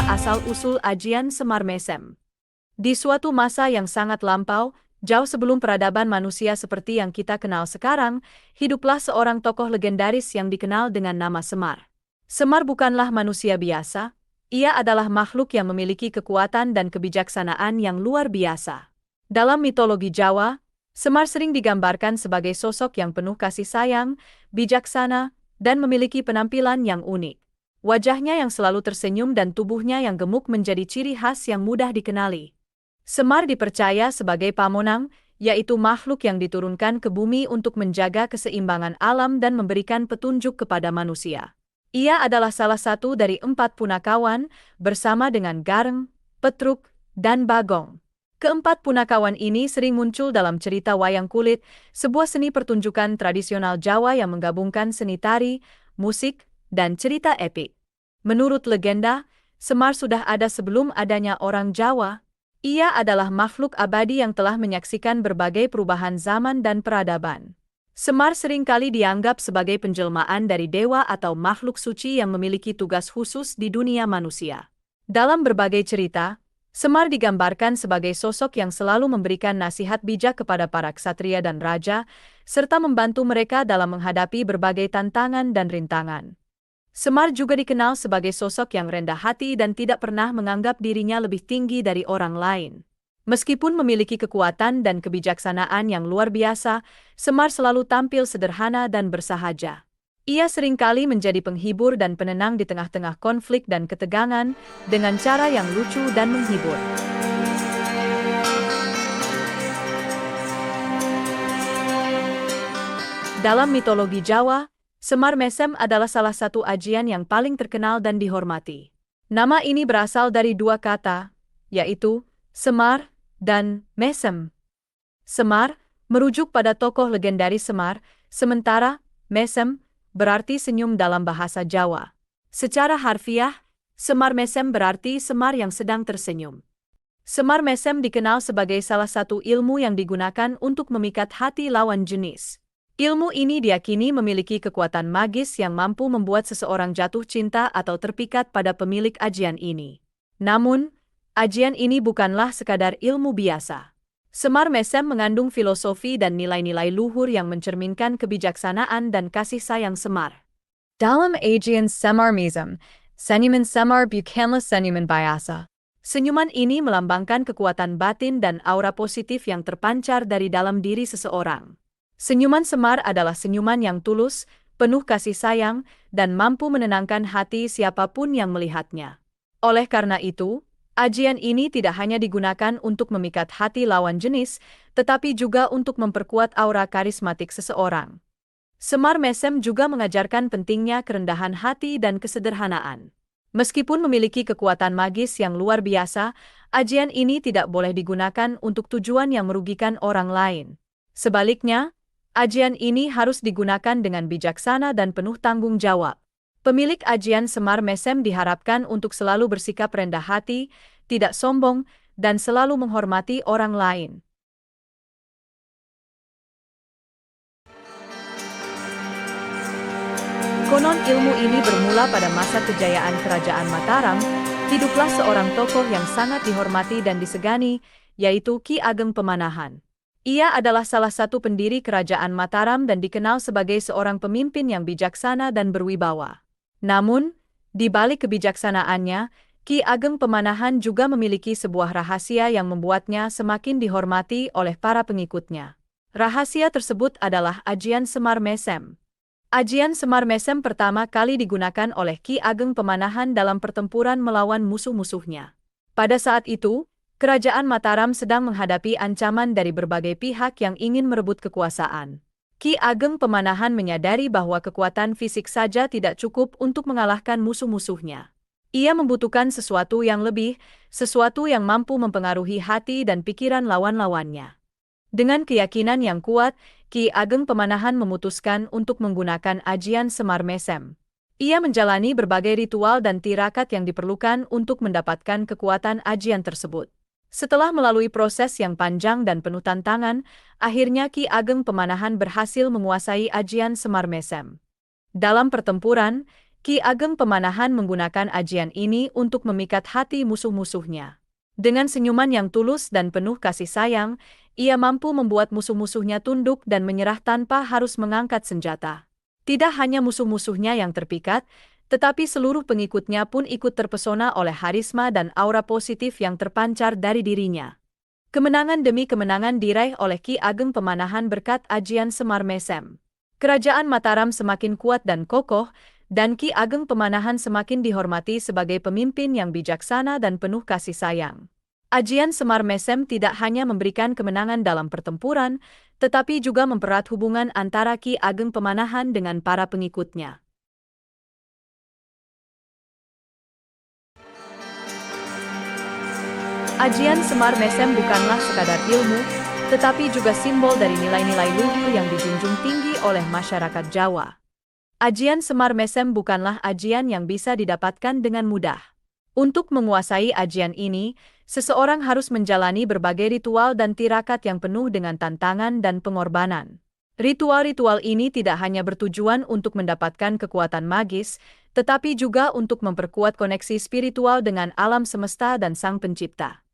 asal-usul ajian Semar Mesem. Di suatu masa yang sangat lampau, jauh sebelum peradaban manusia seperti yang kita kenal sekarang, hiduplah seorang tokoh legendaris yang dikenal dengan nama Semar. Semar bukanlah manusia biasa, ia adalah makhluk yang memiliki kekuatan dan kebijaksanaan yang luar biasa. Dalam mitologi Jawa, Semar sering digambarkan sebagai sosok yang penuh kasih sayang, bijaksana, dan memiliki penampilan yang unik. Wajahnya yang selalu tersenyum dan tubuhnya yang gemuk menjadi ciri khas yang mudah dikenali. Semar dipercaya sebagai pamonang, yaitu makhluk yang diturunkan ke bumi untuk menjaga keseimbangan alam dan memberikan petunjuk kepada manusia. Ia adalah salah satu dari 4 punakawan, bersama dengan Gareng, Petruk, dan Bagong. Keempat punakawan ini sering muncul dalam cerita wayang kulit, sebuah seni pertunjukan tradisional Jawa yang menggabungkan seni tari, musik, dan cerita epik. Menurut legenda, Semar sudah ada sebelum adanya orang Jawa. Ia adalah makhluk abadi yang telah menyaksikan berbagai perubahan zaman dan peradaban. Semar seringkali dianggap sebagai penjelmaan dari dewa atau makhluk suci yang memiliki tugas khusus di dunia manusia. Dalam berbagai cerita, Semar digambarkan sebagai sosok yang selalu memberikan nasihat bijak kepada para ksatria dan raja, serta membantu mereka dalam menghadapi berbagai tantangan dan rintangan. Semar juga dikenal sebagai sosok yang rendah hati dan tidak pernah menganggap dirinya lebih tinggi dari orang lain. Meskipun memiliki kekuatan dan kebijaksanaan yang luar biasa, Semar selalu tampil sederhana dan bersahaja. Ia seringkali menjadi penghibur dan penenang di tengah-tengah konflik dan ketegangan dengan cara yang lucu dan menghibur. Dalam mitologi Jawa, Semar Mesem adalah salah satu ajian yang paling terkenal dan dihormati. Nama ini berasal dari 2 kata, yaitu Semar dan Mesem. Semar merujuk pada tokoh legendaris Semar, sementara Mesem berarti senyum dalam bahasa Jawa. Secara harfiah, Semar Mesem berarti Semar yang sedang tersenyum. Semar Mesem dikenal sebagai salah satu ilmu yang digunakan untuk memikat hati lawan jenis. Ilmu ini diyakini memiliki kekuatan magis yang mampu membuat seseorang jatuh cinta atau terpikat pada pemilik ajian ini. Namun, ajian ini bukanlah sekadar ilmu biasa. Semar Mesem mengandung filosofi dan nilai-nilai luhur yang mencerminkan kebijaksanaan dan kasih sayang Semar. Dalam ajian Semar Mesem, senyuman Semar bukanlah senyuman biasa. Senyuman ini melambangkan kekuatan batin dan aura positif yang terpancar dari dalam diri seseorang. Senyuman Semar adalah senyuman yang tulus, penuh kasih sayang, dan mampu menenangkan hati siapapun yang melihatnya. Oleh karena itu, ajian ini tidak hanya digunakan untuk memikat hati lawan jenis, tetapi juga untuk memperkuat aura karismatik seseorang. Semar Mesem juga mengajarkan pentingnya kerendahan hati dan kesederhanaan. Meskipun memiliki kekuatan magis yang luar biasa, ajian ini tidak boleh digunakan untuk tujuan yang merugikan orang lain. Sebaliknya, ajian ini harus digunakan dengan bijaksana dan penuh tanggung jawab. Pemilik ajian Semar Mesem diharapkan untuk selalu bersikap rendah hati, tidak sombong, dan selalu menghormati orang lain. Konon ilmu ini bermula pada masa kejayaan Kerajaan Mataram. Hiduplah seorang tokoh yang sangat dihormati dan disegani, yaitu Ki Ageng Pemanahan. Ia adalah salah satu pendiri Kerajaan Mataram dan dikenal sebagai seorang pemimpin yang bijaksana dan berwibawa. Namun, di balik kebijaksanaannya, Ki Ageng Pemanahan juga memiliki sebuah rahasia yang membuatnya semakin dihormati oleh para pengikutnya. Rahasia tersebut adalah ajian Semar Mesem. Ajian Semar Mesem pertama kali digunakan oleh Ki Ageng Pemanahan dalam pertempuran melawan musuh-musuhnya. Pada saat itu, Kerajaan Mataram sedang menghadapi ancaman dari berbagai pihak yang ingin merebut kekuasaan. Ki Ageng Pemanahan menyadari bahwa kekuatan fisik saja tidak cukup untuk mengalahkan musuh-musuhnya. Ia membutuhkan sesuatu yang lebih, sesuatu yang mampu mempengaruhi hati dan pikiran lawan-lawannya. Dengan keyakinan yang kuat, Ki Ageng Pemanahan memutuskan untuk menggunakan ajian Semar Mesem. Ia menjalani berbagai ritual dan tirakat yang diperlukan untuk mendapatkan kekuatan ajian tersebut. Setelah melalui proses yang panjang dan penuh tantangan, akhirnya Ki Ageng Pemanahan berhasil menguasai ajian Semar Mesem. Dalam pertempuran, Ki Ageng Pemanahan menggunakan ajian ini untuk memikat hati musuh-musuhnya. Dengan senyuman yang tulus dan penuh kasih sayang, ia mampu membuat musuh-musuhnya tunduk dan menyerah tanpa harus mengangkat senjata. Tidak hanya musuh-musuhnya yang terpikat, tetapi seluruh pengikutnya pun ikut terpesona oleh harisma dan aura positif yang terpancar dari dirinya. Kemenangan demi kemenangan diraih oleh Ki Ageng Pemanahan berkat ajian Semar Mesem. Kerajaan Mataram semakin kuat dan kokoh, dan Ki Ageng Pemanahan semakin dihormati sebagai pemimpin yang bijaksana dan penuh kasih sayang. Ajian Semar Mesem tidak hanya memberikan kemenangan dalam pertempuran, tetapi juga mempererat hubungan antara Ki Ageng Pemanahan dengan para pengikutnya. Ajian Semar Mesem bukanlah sekadar ilmu, tetapi juga simbol dari nilai-nilai luhur yang dijunjung tinggi oleh masyarakat Jawa. Ajian Semar Mesem bukanlah ajian yang bisa didapatkan dengan mudah. Untuk menguasai ajian ini, seseorang harus menjalani berbagai ritual dan tirakat yang penuh dengan tantangan dan pengorbanan. Ritual-ritual ini tidak hanya bertujuan untuk mendapatkan kekuatan magis, tetapi juga untuk memperkuat koneksi spiritual dengan alam semesta dan Sang Pencipta.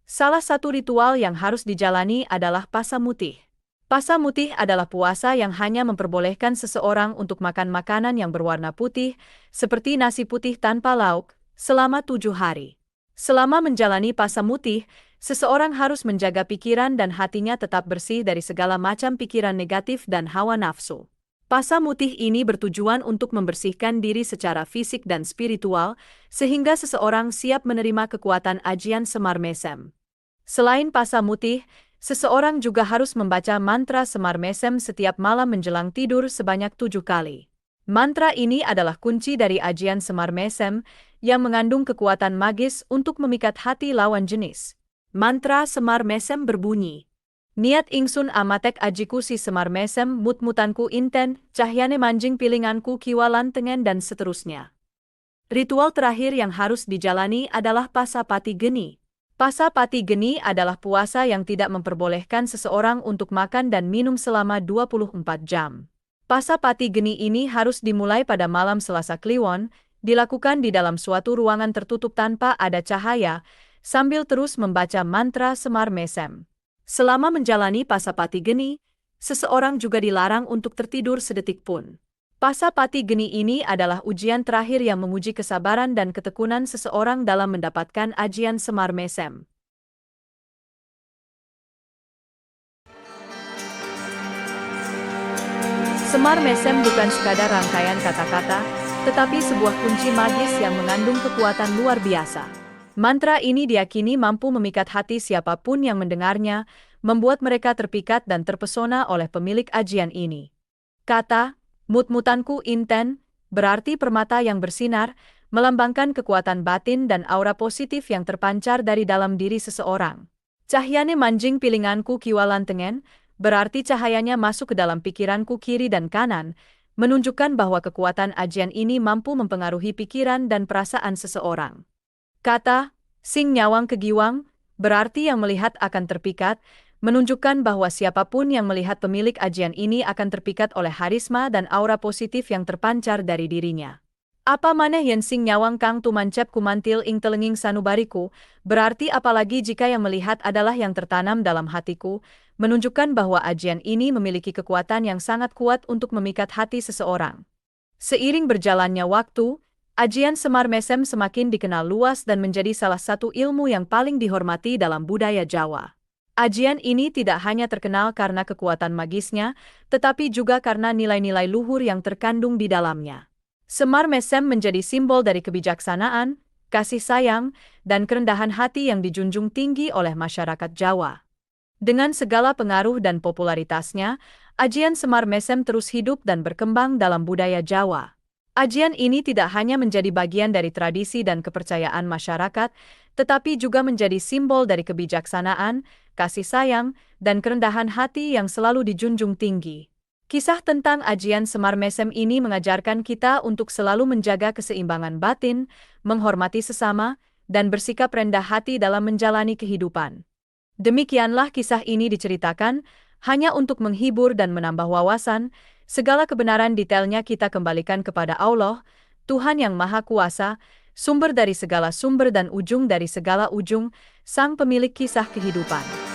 Salah satu ritual yang harus dijalani adalah Pasamutih. Pasamutih adalah puasa yang hanya memperbolehkan seseorang untuk makan makanan yang berwarna putih, seperti nasi putih tanpa lauk, selama 7 hari. Selama menjalani Pasamutih, seseorang harus menjaga pikiran dan hatinya tetap bersih dari segala macam pikiran negatif dan hawa nafsu. Pasamutih ini bertujuan untuk membersihkan diri secara fisik dan spiritual, sehingga seseorang siap menerima kekuatan ajian Semar Mesem. Selain Pasamutih, seseorang juga harus membaca mantra Semar Mesem setiap malam menjelang tidur sebanyak 7 kali. Mantra ini adalah kunci dari ajian Semar Mesem yang mengandung kekuatan magis untuk memikat hati lawan jenis. Mantra Semar Mesem berbunyi, "Niat ingsun amatek ajiku si Semar Mesem mut-mutanku inten, cahyane manjing pilinganku kiwalan tengen," dan seterusnya. Ritual terakhir yang harus dijalani adalah Pasapati Geni. Pasapati Geni adalah puasa yang tidak memperbolehkan seseorang untuk makan dan minum selama 24 jam. Pasapati Geni ini harus dimulai pada malam Selasa Kliwon, dilakukan di dalam suatu ruangan tertutup tanpa ada cahaya, sambil terus membaca mantra Semar Mesem. Selama menjalani Pasapati Geni, seseorang juga dilarang untuk tertidur sedetik pun. Pasapati Geni ini adalah ujian terakhir yang menguji kesabaran dan ketekunan seseorang dalam mendapatkan ajian Semar Mesem. Semar Mesem bukan sekadar rangkaian kata-kata, tetapi sebuah kunci magis yang mengandung kekuatan luar biasa. Mantra ini diyakini mampu memikat hati siapapun yang mendengarnya, membuat mereka terpikat dan terpesona oleh pemilik ajian ini. Kata "mut-mutanku inten" berarti permata yang bersinar, melambangkan kekuatan batin dan aura positif yang terpancar dari dalam diri seseorang. Cahyane manjing pilinganku kiwalan tengen berarti cahayanya masuk ke dalam pikiranku kiri dan kanan, menunjukkan bahwa kekuatan ajian ini mampu mempengaruhi pikiran dan perasaan seseorang. Kata "sing nyawang kegiwang" berarti yang melihat akan terpikat, menunjukkan bahwa siapapun yang melihat pemilik ajian ini akan terpikat oleh harisma dan aura positif yang terpancar dari dirinya. Apa maneh yen sing nyawang kang tumancep kumantil ing telenging sanubariku, berarti apalagi jika yang melihat adalah yang tertanam dalam hatiku, menunjukkan bahwa ajian ini memiliki kekuatan yang sangat kuat untuk memikat hati seseorang. Seiring berjalannya waktu, ajian Semar Mesem semakin dikenal luas dan menjadi salah satu ilmu yang paling dihormati dalam budaya Jawa. Ajian ini tidak hanya terkenal karena kekuatan magisnya, tetapi juga karena nilai-nilai luhur yang terkandung di dalamnya. Semar Mesem menjadi simbol dari kebijaksanaan, kasih sayang, dan kerendahan hati yang dijunjung tinggi oleh masyarakat Jawa. Dengan segala pengaruh dan popularitasnya, ajian Semar Mesem terus hidup dan berkembang dalam budaya Jawa. Ajian ini tidak hanya menjadi bagian dari tradisi dan kepercayaan masyarakat, tetapi juga menjadi simbol dari kebijaksanaan, kasih sayang, dan kerendahan hati yang selalu dijunjung tinggi. Kisah tentang ajian Semar Mesem ini mengajarkan kita untuk selalu menjaga keseimbangan batin, menghormati sesama, dan bersikap rendah hati dalam menjalani kehidupan. Demikianlah kisah ini diceritakan, hanya untuk menghibur dan menambah wawasan. Segala kebenaran detailnya kita kembalikan kepada Allah, Tuhan yang Maha Kuasa, sumber dari segala sumber dan ujung dari segala ujung, Sang Pemilik kisah kehidupan.